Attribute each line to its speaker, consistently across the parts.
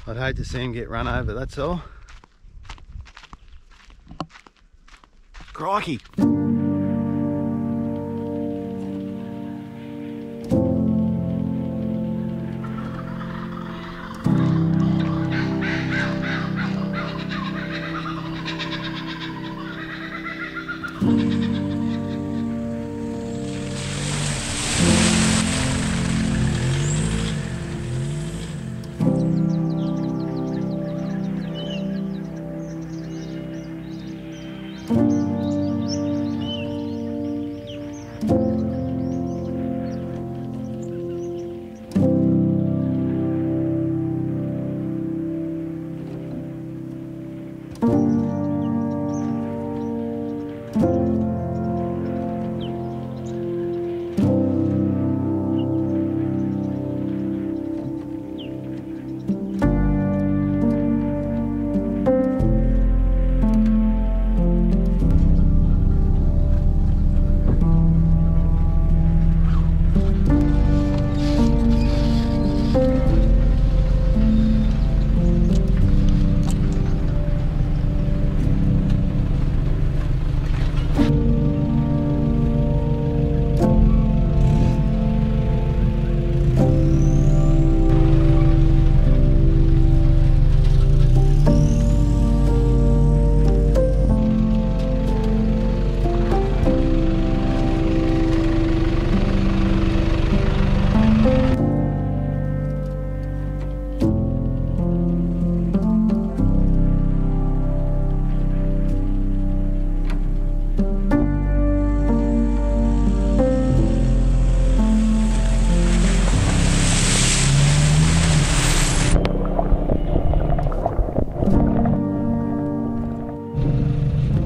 Speaker 1: I'd hate to see him get run over, that's all. Crikey!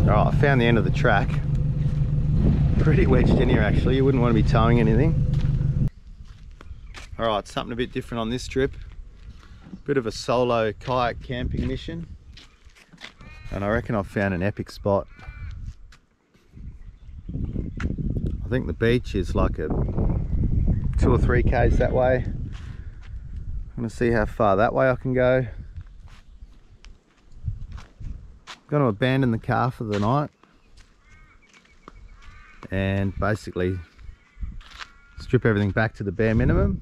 Speaker 1: Alright, I found the end of the track. Pretty wedged in here actually, you wouldn't want to be towing anything. Alright, something a bit different on this trip. Bit of a solo kayak camping mission. And I reckon I've found an epic spot. I think the beach is like a 2 or 3 k's that way. I'm going to see how far that way I can go. I'm going to abandon the car for the night and basically strip everything back to the bare minimum.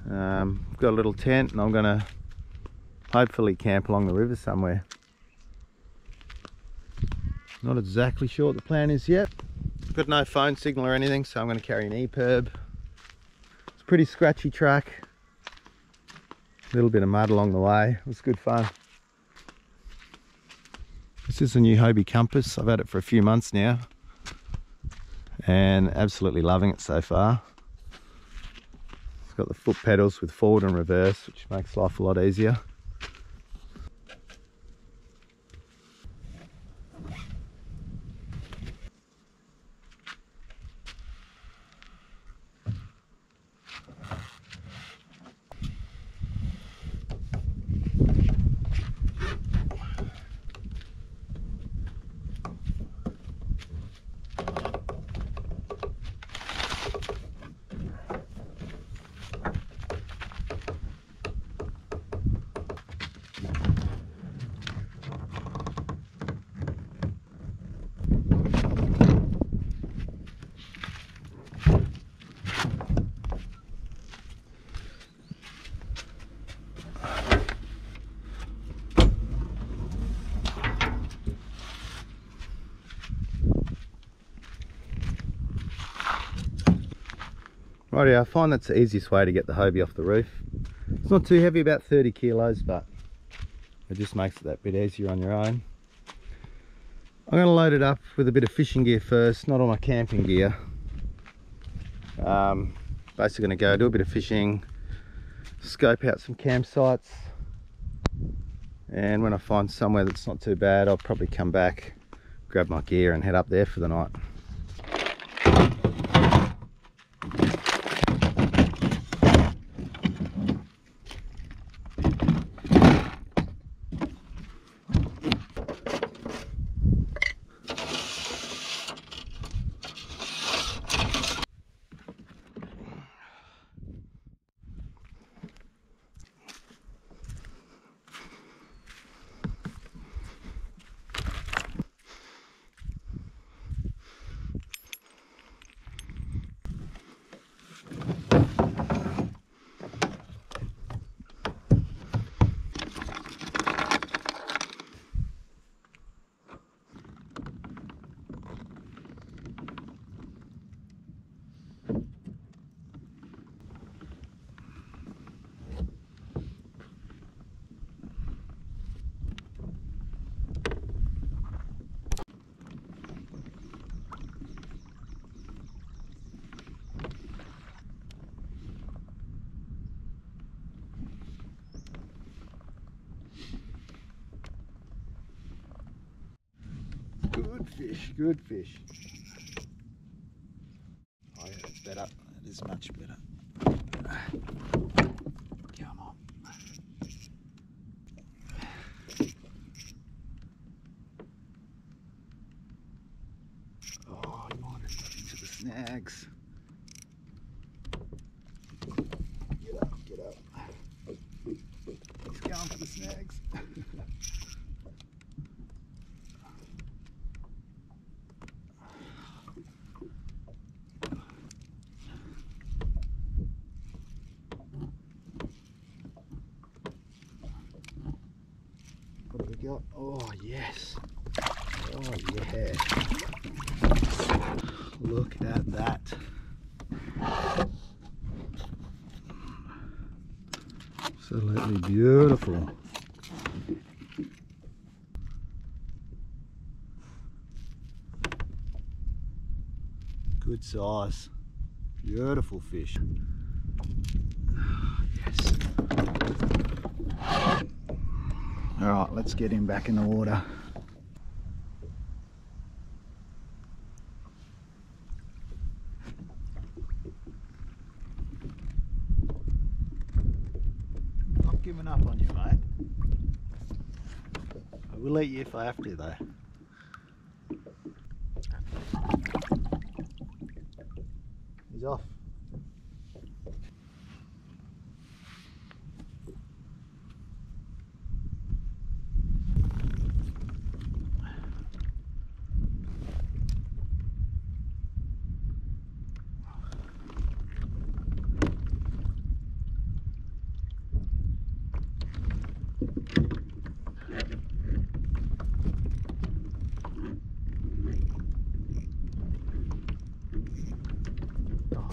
Speaker 1: Got a little tent and I'm going to hopefully camp along the river somewhere. Not exactly sure what the plan is yet. Got no phone signal or anything, so I'm going to carry an EPIRB. It's a pretty scratchy track. A little bit of mud along the way. It was good fun. This is a new Hobie compass. I've had it for a few months now and absolutely loving it so far. It's got the foot pedals with forward and reverse, which makes life a lot easier. Righty, I find that's the easiest way to get the Hobie off the roof. It's not too heavy, about 30 kilos, but it just makes it that bit easier on your own. I'm going to load it up with a bit of fishing gear first, not all my camping gear. Basically going to go do a bit of fishing, scope out some campsites, and when I find somewhere that's not too bad, I'll probably come back, grab my gear and head up there for the night. Good fish. Oh yeah, that's better. That is much better. Come on. Oh, you want it into the snags. Get up, get up. He's going for the snags. What have we got? Oh yes. Oh yeah. Look at that. Absolutely beautiful. Good size. Beautiful fish. Yes. Alright, let's get him back in the water. Not giving up on you, mate. I will eat you if I have to, though. He's off.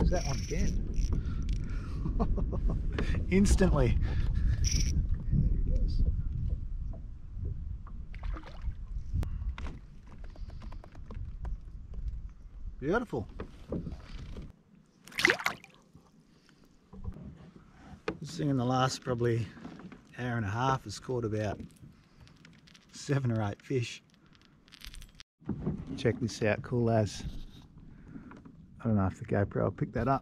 Speaker 1: That one again. Instantly. There he goes. Beautiful. This thing in the last probably hour and a half has caught about 7 or 8 fish. Check this out, cool as. I don't know if the GoPro will pick that up.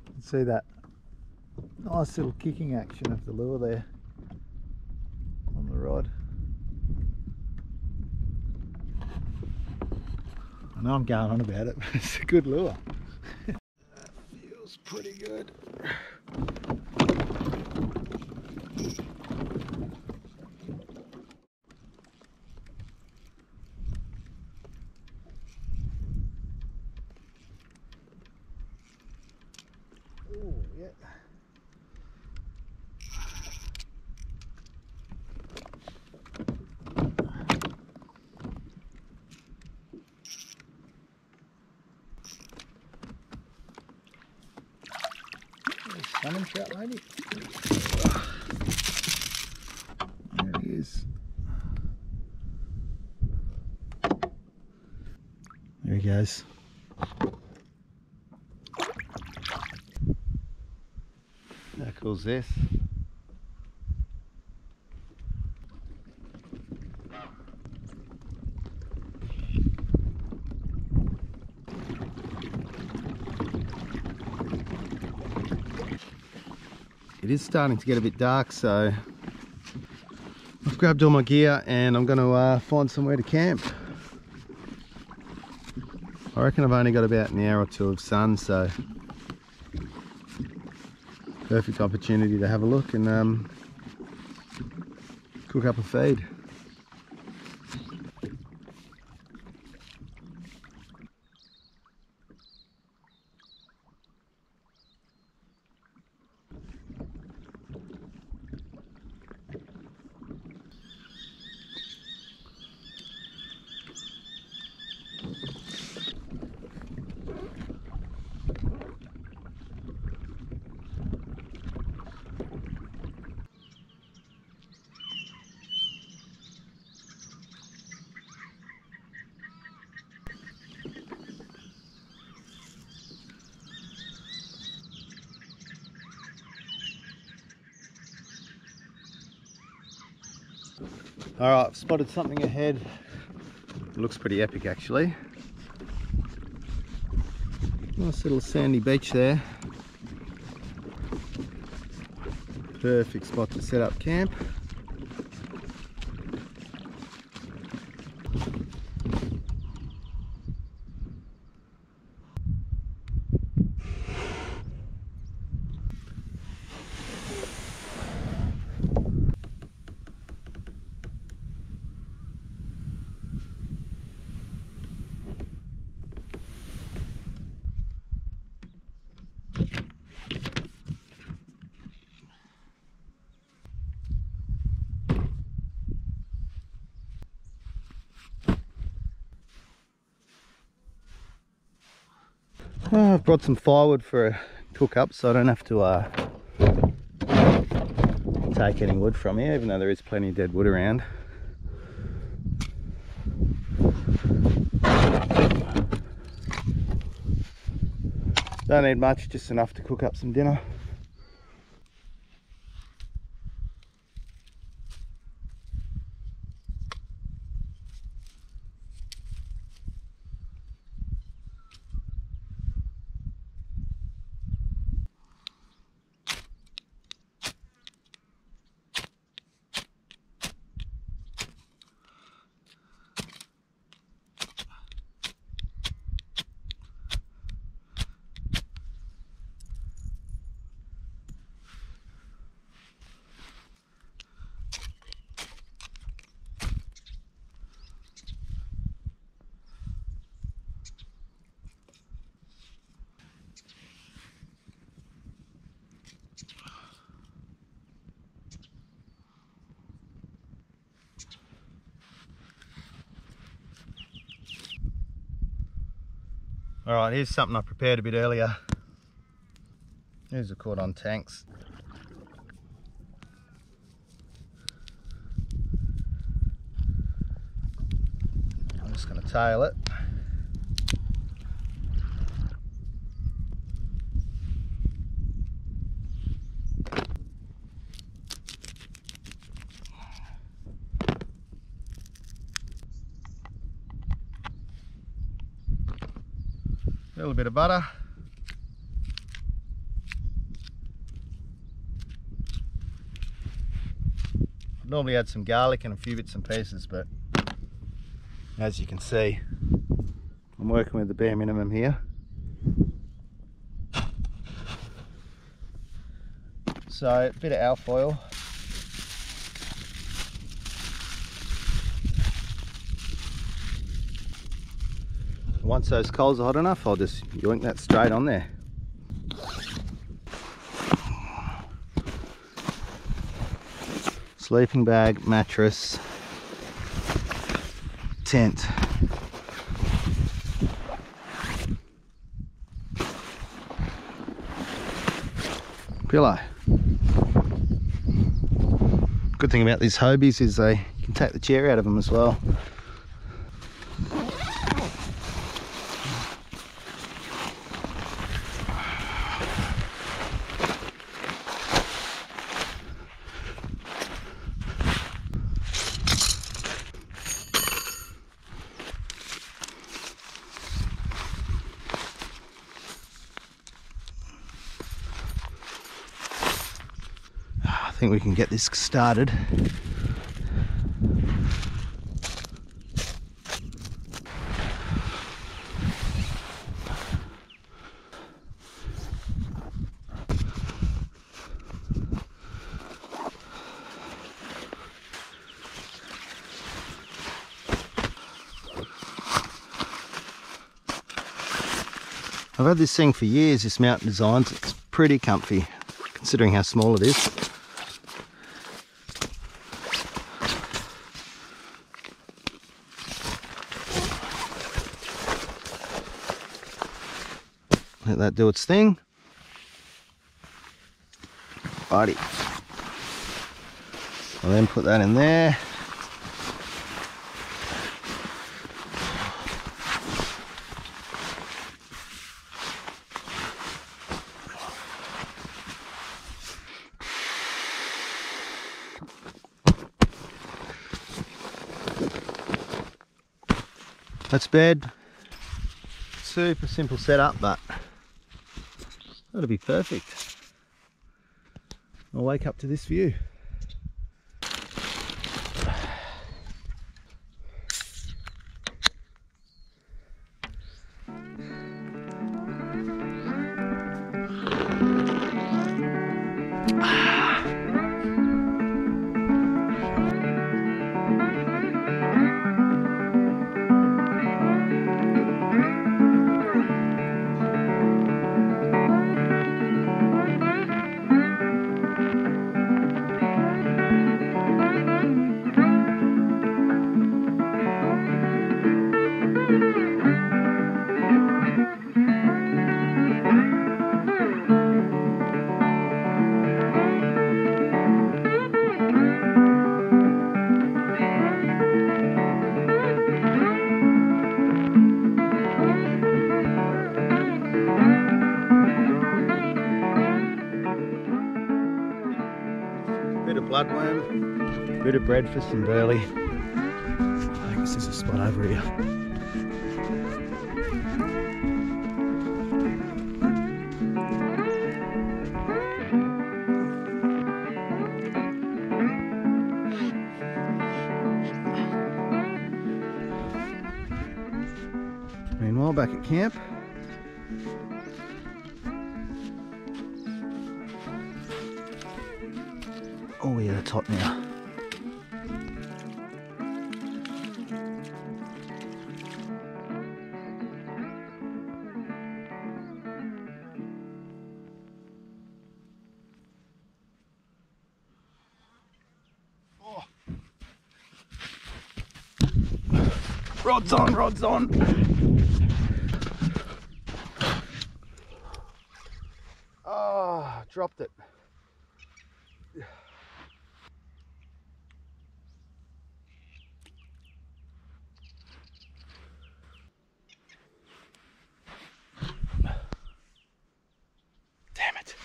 Speaker 1: You can see that nice little kicking action of the lure there on the rod. I know I'm going on about it, but it's a good lure. That feels pretty good. Oh, yeah. Salmon trout, maybe. There he is. There he goes. How cool is this? It is starting to get a bit dark, so I've grabbed all my gear and I'm going to find somewhere to camp. I reckon I've only got about an hour or two of sun, so perfect opportunity to have a look and cook up a feed. All right, I've spotted something ahead. It looks pretty epic actually. Nice little sandy beach there. Perfect spot to set up camp. I've brought some firewood for a cook up so I don't have to take any wood from here, even though there is plenty of dead wood around. Don't need much, just enough to cook up some dinner. Alright, here's something I prepared a bit earlier. Here's a cordon tanks. I'm just going to tail it. A little bit of butter. I'd normally add some garlic and a few bits and pieces, but as you can see, I'm working with the bare minimum here. So a bit of alfoil. Once those coals are hot enough, I'll just yoink that straight on there. Sleeping bag, mattress, tent. Pillow. Good thing about these Hobies is you can take the chair out of them as well. I think we can get this started. I've had this thing for years, this Mountain Designs. It's pretty comfy, considering how small it is. Let that do its thing. Righty. I'll then put that in there. That's bed. Super simple setup, but that'll be perfect. I'll wake up to this view. Bit of bloodworm, bit of bread for some burley. I guess there's a spot over here. Meanwhile, back at camp. Oh yeah, that's hot now. Oh. Rod's on, rod's on. Oh, dropped it. Damn it.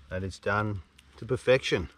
Speaker 1: That is done to perfection.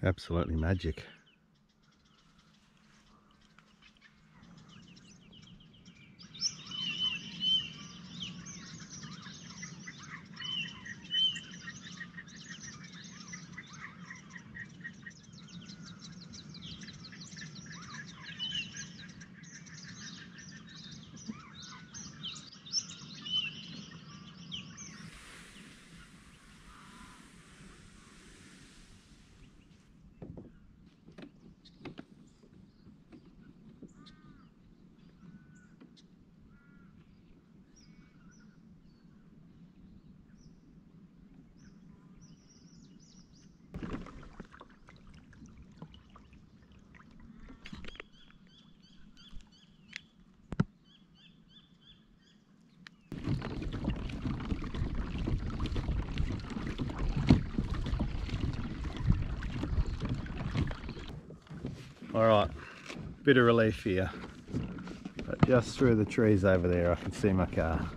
Speaker 1: Absolutely magic. Alright, bit of relief here, but just through the trees over there I can see my car.